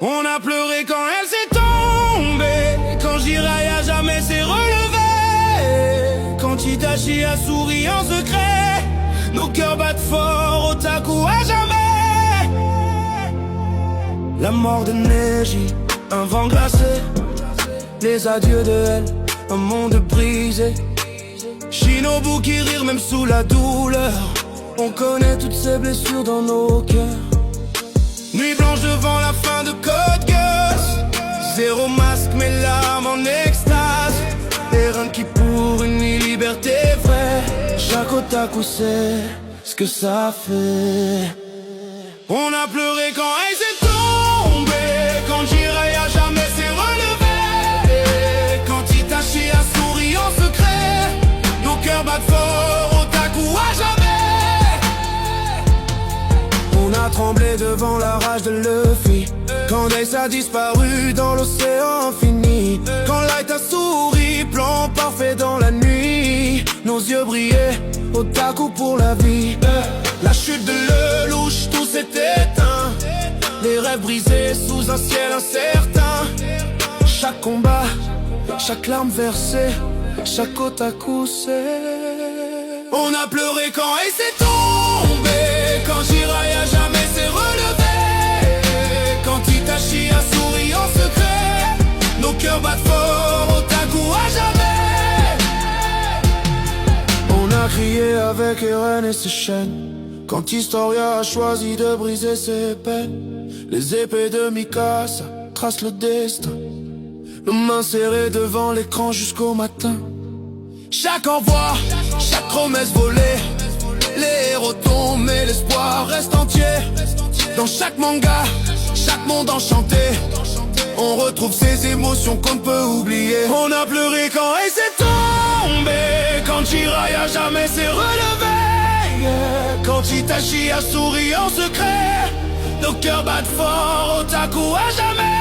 On a pleuré quand elle s'est tombée, quand Jiraiya a jamais s'est relevé, quand Itachi a souri en secret. Nos cœurs battent fort, Otaku à jamais. La mort de Neji, un vent glacé, les adieux de elle, un monde brisé. Shinobu qui rire même sous la douleur. On connaît toutes ces blessures dans nos cœurs. Nuit blanche devant la fin de Code Geass. Zéro masque, mes larmes en extase. Et rien qui pour une liberté vraie. Chaque otaku sait ce que ça fait. On a pleuré quand elle s'est tombée, quand Jiraiya jamais s'est relevé, quand Itachi a souri en secret. Nos cœurs battent fort, otaku à jamais. On a tremblé devant la rage de Luffy, quand Ace a disparu dans l'océan infini, quand Light a souri, plan parfait dans la nuit. Nos yeux brillaient, otaku pour la vie. La chute de Lelouch, tout s'est éteint. Les rêves brisés sous un ciel incertain. Chaque combat, chaque larme versée, chaque otaku sait. On a pleuré quand elle s'est tombée, quand Jiraiya jamais s'est relevé, quand Itachi a souri en secret. Nos cœurs battent fort, otaku à jamais. On a crié avec Eren et ses chaînes, quand Historia a choisi de briser ses peines. Les épées de Mikasa tracent le destin, nos mains serrées devant l'écran jusqu'au matin. Chaque envoi, chaque promesse volée, les héros tombent mais l'espoir reste entier. Dans chaque manga, chaque monde enchanté, on retrouve ces émotions qu'on ne peut oublier. On a pleuré quand elle s'est tombée, quand Jiraiya jamais s'est relevé, quand Itachi a souri en secret. Nos cœurs battent fort, otaku à jamais.